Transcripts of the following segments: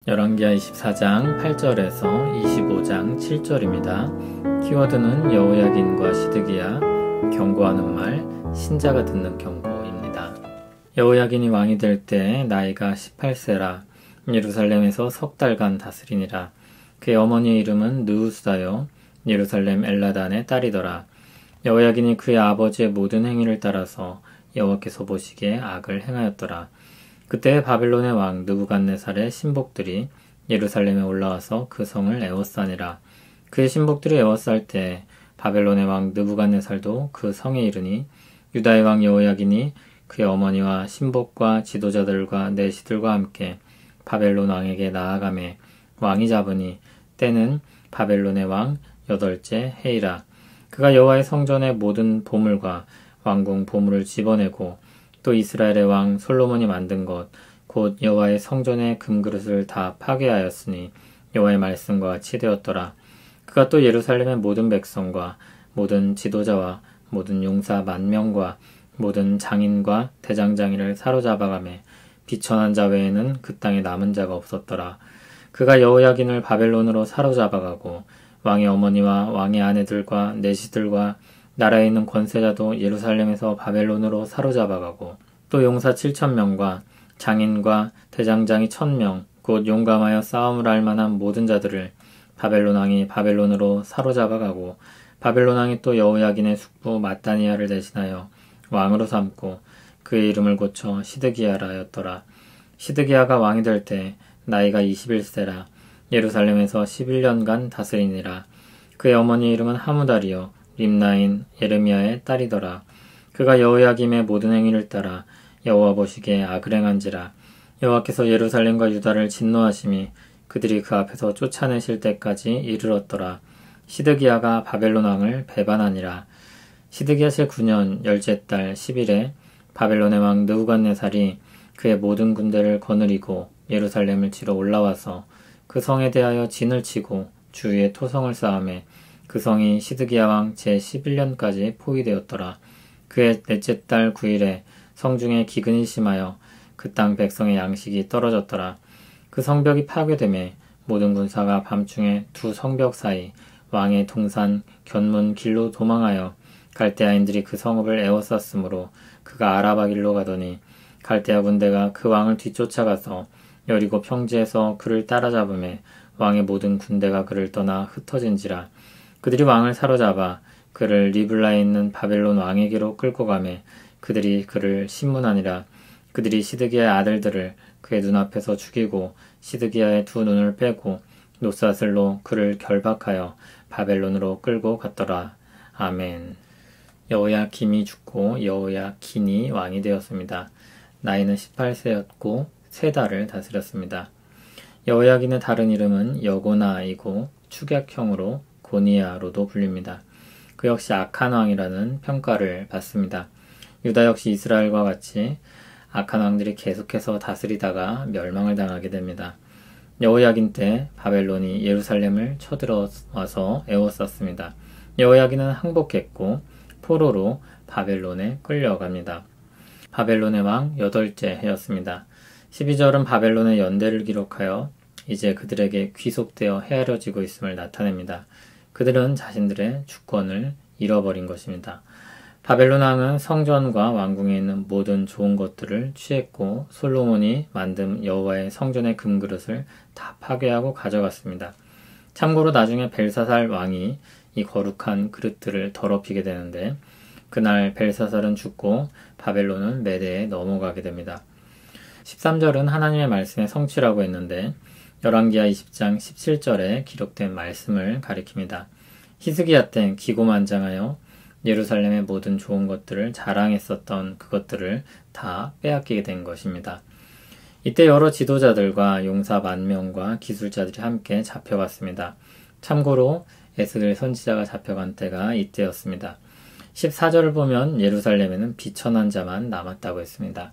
열왕기하 24장 8절에서 25장 7절입니다. 키워드는 여호야긴과 시드기야, 경고하는 말, 신자가 듣는 경고입니다. 여호야긴이 왕이 될 때 나이가 18세라 예루살렘에서 석 달간 다스리니라. 그의 어머니의 이름은 느우스다요 예루살렘 엘라단의 딸이더라. 여호야긴이 그의 아버지의 모든 행위를 따라서 여호와께서 보시기에 악을 행하였더라. 그때 바벨론의 왕 느부갓네살의 신복들이 예루살렘에 올라와서 그 성을 에워싸니라. 그의 신복들이 에워쌀 때 바벨론의 왕 느부갓네살도 그 성에 이르니 유다의 왕 여호야긴이 그의 어머니와 신복과 지도자들과 내시들과 함께 바벨론 왕에게 나아가매 왕이 잡으니 때는 바벨론의 왕 8째 해이라. 그가 여호와의 성전의 모든 보물과 왕궁 보물을 집어내고 또 이스라엘의 왕 솔로몬이 만든 것 곧 여호와의 성전의 금그릇을 다 파괴하였으니 여호와의 말씀과 같이 되었더라. 그가 또 예루살렘의 모든 백성과 모든 지도자와 모든 용사 10,000명과 모든 장인과 대장장이를 사로잡아가매 비천한 자 외에는 그 땅에 남은 자가 없었더라. 그가 여호야긴을 바벨론으로 사로잡아가고 왕의 어머니와 왕의 아내들과 내시들과 나라에 있는 권세자도 예루살렘에서 바벨론으로 사로잡아가고 또 용사 7,000명과 장인과 대장장이 1,000명 곧 용감하여 싸움을 할 만한 모든 자들을 바벨론 왕이 바벨론으로 사로잡아가고 바벨론 왕이 또 여호야긴의 숙부 마따니아를 대신하여 왕으로 삼고 그의 이름을 고쳐 시드기야라 하였더라. 시드기야가 왕이 될 때 나이가 21세라 예루살렘에서 11년간 다스리니라. 그의 어머니의 이름은 하무달이요 림나인 예레미야의 딸이더라. 그가 여호야김의 모든 행위를 따라 여호와 보시기에 악을 행한지라. 여호와께서 예루살렘과 유다를 진노하심이 그들이 그 앞에서 쫓아내실 때까지 이르렀더라. 시드기야가 바벨론 왕을 배반하니라. 시드기야 제9년 10째 달 10일에 바벨론의 왕 느부갓네살이 그의 모든 군대를 거느리고 예루살렘을 치러 올라와서 그 성에 대하여 진을 치고 주위에 토성을 쌓음에 그 성이 시드기야 왕 제11년까지 포위되었더라. 그의 넷째 달 9일에 성중에 기근이 심하여 그 땅 백성의 양식이 떨어졌더라. 그 성벽이 파괴되매 모든 군사가 밤중에 두 성벽 사이 왕의 동산 견문 길로 도망하여 갈대아인들이 그 성읍을 에워쌌으므로 그가 아라바 길로 가더니 갈대아 군대가 그 왕을 뒤쫓아가서 여리고 평지에서 그를 따라잡음에 왕의 모든 군대가 그를 떠나 흩어진지라. 그들이 왕을 사로잡아 그를 리블라에 있는 바벨론 왕에게로 끌고 가매 그들이 그를 신문하니라. 그들이 시드기야의 아들들을 그의 눈앞에서 죽이고 시드기야의 두 눈을 빼고 노사슬로 그를 결박하여 바벨론으로 끌고 갔더라. 아멘. 여호야김이 죽고 여호야긴이 왕이 되었습니다. 나이는 18세였고 3달을 다스렸습니다. 여호야긴의 다른 이름은 여고나이고 축약형으로 고니야로도 불립니다. 그 역시 악한 왕이라는 평가를 받습니다. 유다 역시 이스라엘과 같이 악한 왕들이 계속해서 다스리다가 멸망을 당하게 됩니다. 여호야긴 때 바벨론이 예루살렘을 쳐들어와서 에워쌌습니다. 여호야긴은 항복했고 포로로 바벨론에 끌려갑니다. 바벨론의 왕 8째 해였습니다. 12절은 바벨론의 연대를 기록하여 이제 그들에게 귀속되어 헤아려지고 있음을 나타냅니다. 그들은 자신들의 주권을 잃어버린 것입니다. 바벨론 왕은 성전과 왕궁에 있는 모든 좋은 것들을 취했고 솔로몬이 만든 여호와의 성전의 금그릇을 다 파괴하고 가져갔습니다. 참고로 나중에 벨사살 왕이 이 거룩한 그릇들을 더럽히게 되는데 그날 벨사살은 죽고 바벨론은 메대에 넘어가게 됩니다. 13절은 하나님의 말씀의 성취라고 했는데 열왕기하 20장 17절에 기록된 말씀을 가리킵니다. 히스기야 때 기고만장하여 예루살렘의 모든 좋은 것들을 자랑했었던 그것들을 다 빼앗기게 된 것입니다. 이때 여러 지도자들과 용사 10,000명과 기술자들이 함께 잡혀갔습니다. 참고로 에스겔 선지자가 잡혀간 때가 이때였습니다. 14절을 보면 예루살렘에는 비천한 자만 남았다고 했습니다.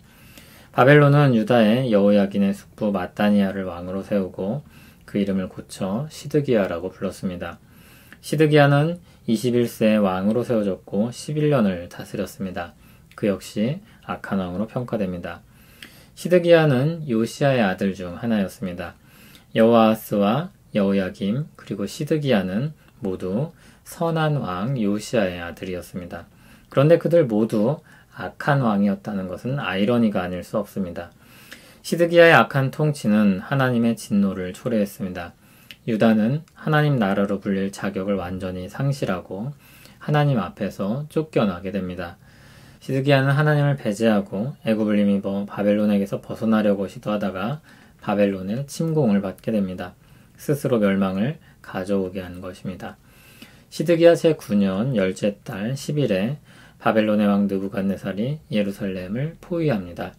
바벨론은 유다의 여호야긴의 숙부 마따니아를 왕으로 세우고 그 이름을 고쳐 시드기야라고 불렀습니다. 시드기야는 21세에 왕으로 세워졌고 11년을 다스렸습니다. 그 역시 악한 왕으로 평가됩니다. 시드기야는 요시야의 아들 중 하나였습니다. 여호아하스와 여호야김 그리고 시드기야는 모두 선한 왕 요시야의 아들이었습니다. 그런데 그들 모두 악한 왕이었다는 것은 아이러니가 아닐 수 없습니다. 시드기야의 악한 통치는 하나님의 진노를 초래했습니다. 유다는 하나님 나라로 불릴 자격을 완전히 상실하고 하나님 앞에서 쫓겨나게 됩니다. 시드기야는 하나님을 배제하고 애굽을 힘입어 바벨론에게서 벗어나려고 시도하다가 바벨론의 침공을 받게 됩니다. 스스로 멸망을 가져오게 한 것입니다. 시드기야 제9년 열째 달 10일에 바벨론의 왕 느부갓네살이 예루살렘을 포위합니다.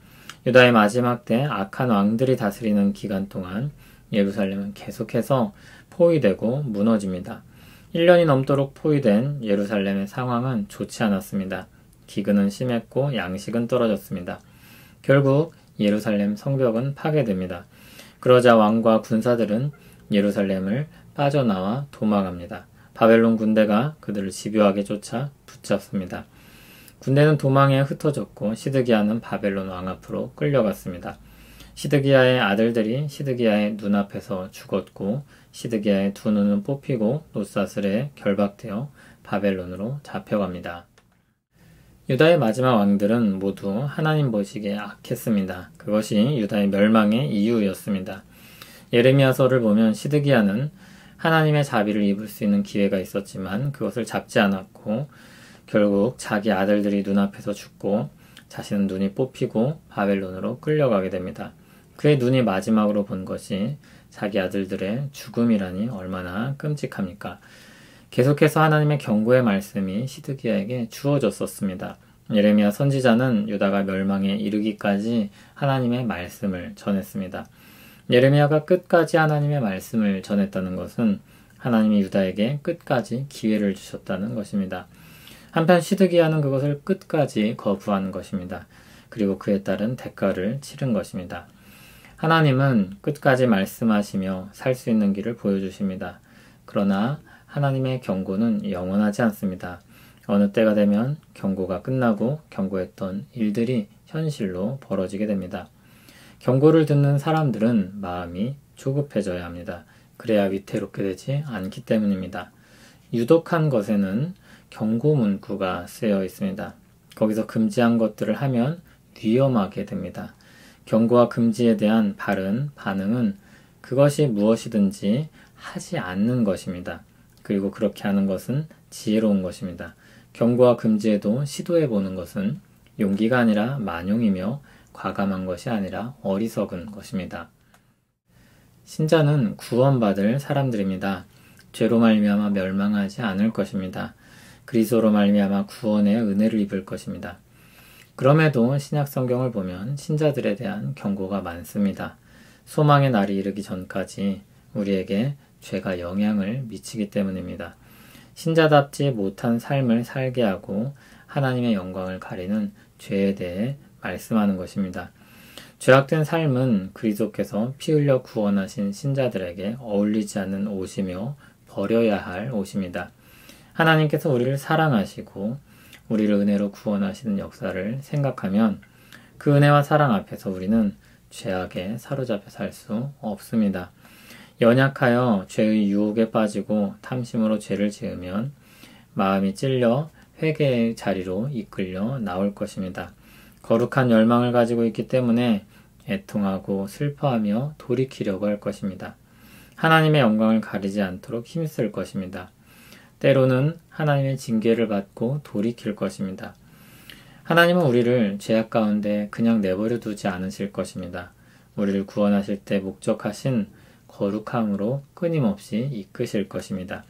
유다의 마지막 때 악한 왕들이 다스리는 기간 동안 예루살렘은 계속해서 포위되고 무너집니다. 1년이 넘도록 포위된 예루살렘의 상황은 좋지 않았습니다. 기근은 심했고 양식은 떨어졌습니다. 결국 예루살렘 성벽은 파괴됩니다. 그러자 왕과 군사들은 예루살렘을 빠져나와 도망합니다. 바벨론 군대가 그들을 집요하게 쫓아 붙잡습니다. 군대는 도망에 흩어졌고 시드기야는 바벨론 왕 앞으로 끌려갔습니다. 시드기야의 아들들이 시드기야의 눈앞에서 죽었고 시드기야의 두 눈은 뽑히고 노사슬에 결박되어 바벨론으로 잡혀갑니다. 유다의 마지막 왕들은 모두 하나님 보시기에 악했습니다. 그것이 유다의 멸망의 이유였습니다. 예레미야서를 보면 시드기야는 하나님의 자비를 입을 수 있는 기회가 있었지만 그것을 잡지 않았고 결국 자기 아들들이 눈앞에서 죽고 자신은 눈이 뽑히고 바벨론으로 끌려가게 됩니다. 그의 눈이 마지막으로 본 것이 자기 아들들의 죽음이라니 얼마나 끔찍합니까? 계속해서 하나님의 경고의 말씀이 시드기야에게 주어졌었습니다. 예레미야 선지자는 유다가 멸망에 이르기까지 하나님의 말씀을 전했습니다. 예레미야가 끝까지 하나님의 말씀을 전했다는 것은 하나님이 유다에게 끝까지 기회를 주셨다는 것입니다. 한편 시드기야는 그것을 끝까지 거부한 것입니다. 그리고 그에 따른 대가를 치른 것입니다. 하나님은 끝까지 말씀하시며 살 수 있는 길을 보여주십니다. 그러나 하나님의 경고는 영원하지 않습니다. 어느 때가 되면 경고가 끝나고 경고했던 일들이 현실로 벌어지게 됩니다. 경고를 듣는 사람들은 마음이 조급해져야 합니다. 그래야 위태롭게 되지 않기 때문입니다. 유독한 것에는 경고 문구가 쓰여 있습니다. 거기서 금지한 것들을 하면 위험하게 됩니다. 경고와 금지에 대한 바른 반응은 그것이 무엇이든지 하지 않는 것입니다. 그리고 그렇게 하는 것은 지혜로운 것입니다. 경고와 금지에도 시도해보는 것은 용기가 아니라 만용이며 과감한 것이 아니라 어리석은 것입니다. 신자는 구원받을 사람들입니다. 죄로 말미암아 멸망하지 않을 것입니다. 그리스도로 말미암아 구원의 은혜를 입을 것입니다. 그럼에도 신약 성경을 보면 신자들에 대한 경고가 많습니다. 소망의 날이 이르기 전까지 우리에게 죄가 영향을 미치기 때문입니다. 신자답지 못한 삶을 살게 하고 하나님의 영광을 가리는 죄에 대해 말씀하는 것입니다. 죄악된 삶은 그리스도께서 피 흘려 구원하신 신자들에게 어울리지 않는 옷이며 버려야 할 옷입니다. 하나님께서 우리를 사랑하시고 우리를 은혜로 구원하시는 역사를 생각하면 그 은혜와 사랑 앞에서 우리는 죄악에 사로잡혀 살 수 없습니다. 연약하여 죄의 유혹에 빠지고 탐심으로 죄를 지으면 마음이 찔려 회개의 자리로 이끌려 나올 것입니다. 거룩한 열망을 가지고 있기 때문에 애통하고 슬퍼하며 돌이키려고 할 것입니다. 하나님의 영광을 가리지 않도록 힘쓸 것입니다. 때로는 하나님의 징계를 받고 돌이킬 것입니다. 하나님은 우리를 죄악 가운데 그냥 내버려 두지 않으실 것입니다. 우리를 구원하실 때 목적하신 거룩함으로 끊임없이 이끄실 것입니다.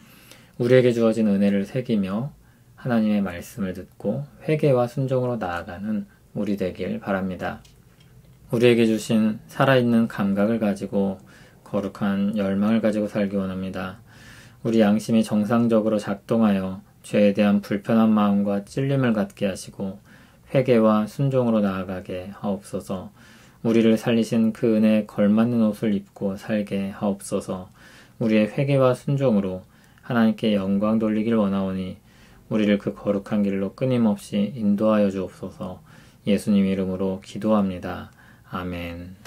우리에게 주어진 은혜를 새기며 하나님의 말씀을 듣고 회개와 순종으로 나아가는 우리 되길 바랍니다. 우리에게 주신 살아있는 감각을 가지고 거룩한 열망을 가지고 살기 원합니다. 우리 양심이 정상적으로 작동하여 죄에 대한 불편한 마음과 찔림을 갖게 하시고 회개와 순종으로 나아가게 하옵소서. 우리를 살리신 그 은혜에 걸맞는 옷을 입고 살게 하옵소서. 우리의 회개와 순종으로 하나님께 영광 돌리길 원하오니 우리를 그 거룩한 길로 끊임없이 인도하여 주옵소서. 예수님 이름으로 기도합니다. 아멘.